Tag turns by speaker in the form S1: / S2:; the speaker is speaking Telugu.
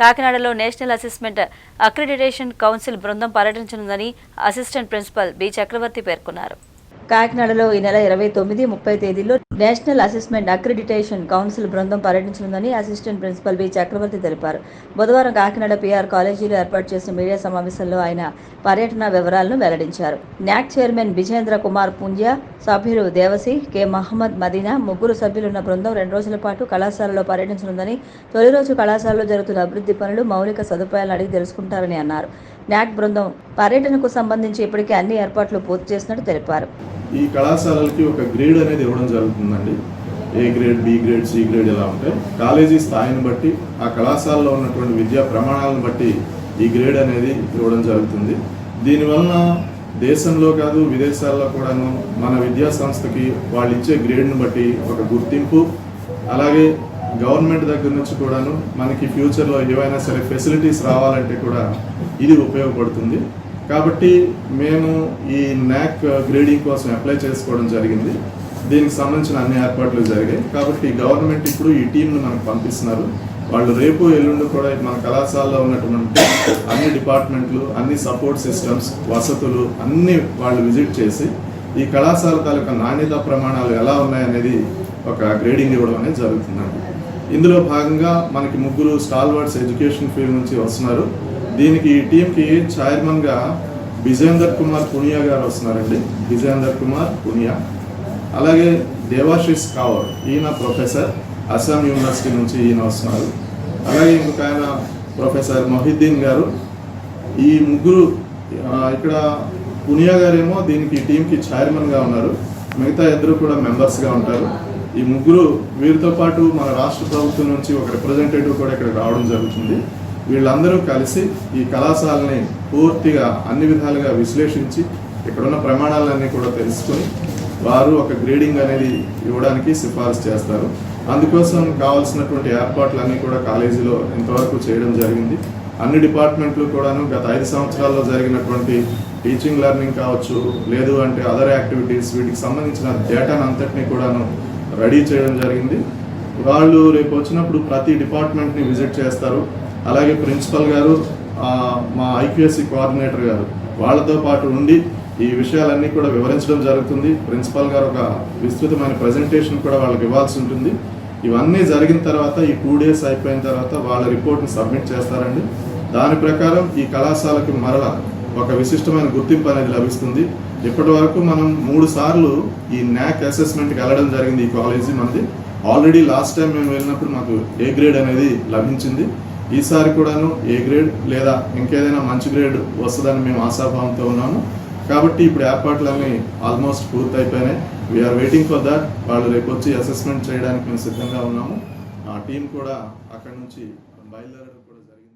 S1: కాకినాడలో నేషనల్ అసెస్మెంట్ అక్రిడిటేషన్ కౌన్సిల్ బృందం పర్యటించనుందని అసిస్టెంట్ ప్రిన్సిపల్ బి చక్రవర్తి పేర్కొన్నారు. కాకినాడలో ఈ నెల 29, 30 తేదీల్లో నేషనల్ అసెస్మెంట్ అక్రిడిటేషన్ కౌన్సిల్ బృందం పర్యటించనుందని అసిస్టెంట్ ప్రిన్సిపల్ బి చక్రవర్తి తెలిపారు. బుధవారం కాకినాడ పిఆర్ కాలేజీలో ఏర్పాటు చేసిన మీడియా సమావేశంలో ఆయన పర్యటన వివరాలను వెల్లడించారు. న్యాక్ చైర్మన్ విజేంద్ర కుమార్ పుంజా, సభ్యులు దేవసి, కె మహమ్మద్ మదీనా ముగ్గురు సభ్యులున్న బృందం 2 రోజుల పాటు కళాశాలలో పర్యటించనుందని, తొలి రోజు కళాశాలలో జరుగుతున్న అభివృద్ధి పనులు, మౌలిక సదుపాయాలను అడిగి తెలుసుకుంటారని అన్నారు. న్యాక్ బృందం పర్యటనకు సంబంధించి ఇప్పటికే అన్ని ఏర్పాట్లు పూర్తి చేసినట్టు తెలిపారు.
S2: ఈ కళాశాలలకి ఒక గ్రేడ్ అనేది ఇవ్వడం జరుగుతుందండి. A grade, B grade, C grade ఇలా ఉంటాయి. కాలేజీ స్థాయిని బట్టి, ఆ కళాశాలలో ఉన్నటువంటి విద్యా ప్రమాణాలను బట్టి ఈ గ్రేడ్ అనేది ఇవ్వడం జరుగుతుంది. దీనివలన దేశంలో కాదు విదేశాల్లో కూడాను మన విద్యా సంస్థకి వాళ్ళు ఇచ్చే గ్రేడ్ని బట్టి ఒక గుర్తింపు, అలాగే గవర్నమెంట్ దగ్గర నుంచి కూడాను మనకి ఫ్యూచర్లో ఏవైనా సరే ఫెసిలిటీస్ రావాలంటే కూడా ఇది ఉపయోగపడుతుంది. కాబట్టి మేము ఈ న్యాక్ గ్రేడింగ్ కోసం అప్లై చేసుకోవడం జరిగింది. దీనికి సంబంధించిన అన్ని ఏర్పాట్లు జరిగాయి. కాబట్టి గవర్నమెంట్ ఇప్పుడు ఈ టీంను మనకు పంపిస్తున్నారు. వాళ్ళు రేపు ఎల్లుండి కూడా మన కళాశాలలో ఉన్నటువంటి అన్ని డిపార్ట్మెంట్లు, అన్ని సపోర్ట్ సిస్టమ్స్, వసతులు అన్నీ వాళ్ళు విజిట్ చేసి ఈ కళాశాల తాలూకా నాణ్యత ప్రమాణాలు ఎలా ఉన్నాయనేది ఒక గ్రేడింగ్ ఇవ్వడం అనేది జరుగుతుందండి. ఇందులో భాగంగా మనకి ముగ్గురు స్టాల్వర్డ్స్ ఎడ్యుకేషన్ ఫీల్డ్ నుంచి వస్తున్నారు. దీనికి ఈ టీంకి చైర్మన్గా విజేందర్ కుమార్ పునియా గారు వస్తున్నారండి. విజేందర్ కుమార్ పునియా, అలాగే దేవాశిష్ కావర్, ఈయన ప్రొఫెసర్, అస్సాం యూనివర్సిటీ నుంచి ఈయన వస్తున్నారు. అలాగే ఇంకొక ఆయన ప్రొఫెసర్ మొహిద్దీన్ గారు. ఈ ముగ్గురు, ఇక్కడ పునియా గారేమో దీనికి ఈ టీంకి చైర్మన్గా ఉన్నారు, మిగతా ఇద్దరు కూడా మెంబర్స్గా ఉంటారు. ఈ ముగ్గురు, వీరితో పాటు మన రాష్ట్ర ప్రభుత్వం నుంచి ఒక రిప్రజెంటేటివ్ కూడా ఇక్కడ రావడం జరుగుతుంది. వీళ్ళందరూ కలిసి ఈ కళాశాలని పూర్తిగా అన్ని విధాలుగా విశ్లేషించి ఇక్కడున్న ప్రమాణాలన్నీ కూడా తెలుసుకొని వారు ఒక గ్రేడింగ్ అనేది ఇవ్వడానికి సిఫారసు చేస్తారు. అందుకోసం కావాల్సినటువంటి ఏర్పాట్లన్నీ కూడా కాలేజీలో ఇంతవరకు చేయడం జరిగింది. అన్ని డిపార్ట్మెంట్లు కూడాను గత 5 సంవత్సరాల్లో జరిగినటువంటి టీచింగ్ లెర్నింగ్ కావచ్చు, లేదు అంటే అదర్ యాక్టివిటీస్, వీటికి సంబంధించిన డేటాను అంతటినీ కూడాను రెడీ చేయడం జరిగింది. వాళ్ళు రేపు వచ్చినప్పుడు ప్రతి డిపార్ట్మెంట్ని విజిట్ చేస్తారు. అలాగే ప్రిన్సిపల్ గారు, మా ఐక్యూఎస్సీ కోఆర్డినేటర్ గారు వాళ్ళతో పాటు ఉండి ఈ విషయాలన్నీ కూడా వివరించడం జరుగుతుంది. ప్రిన్సిపల్ గారు ఒక విస్తృతమైన ప్రజెంటేషన్ కూడా వాళ్ళకి ఇవ్వాల్సి ఉంటుంది. ఇవన్నీ జరిగిన తర్వాత ఈ 2 days అయిపోయిన తర్వాత వాళ్ళ రిపోర్ట్ని సబ్మిట్ చేస్తారండి. దాని ప్రకారం ఈ కళాశాలకు మరలా ఒక విశిష్టమైన గుర్తింపు అనేది లభిస్తుంది. ఇప్పటి వరకు మనం 3 సార్లు ఈ న్యాక్ అసెస్మెంట్కి వెళ్ళడం జరిగింది. ఈ కాలేజీ మనది ఆల్రెడీ లాస్ట్ టైం మేము వెళ్ళినప్పుడు మాకు ఏ గ్రేడ్ అనేది లభించింది. ఈసారి కూడాను ఏ గ్రేడ్ లేదా ఇంకేదైనా మంచి గ్రేడ్ వస్తుందని మేము ఆశాభావంతో ఉన్నాము. కాబట్టి ఇప్పుడు ఏర్పాట్లన్నీ ఆల్మోస్ట్ పూర్తయిపోయినాయి. We are waiting for that. వాళ్ళు రేపు వచ్చి అసెస్మెంట్ చేయడానికి మేము సిద్ధంగా ఉన్నాము. ఆ టీం కూడా అక్కడి నుంచి బయలుదేరడం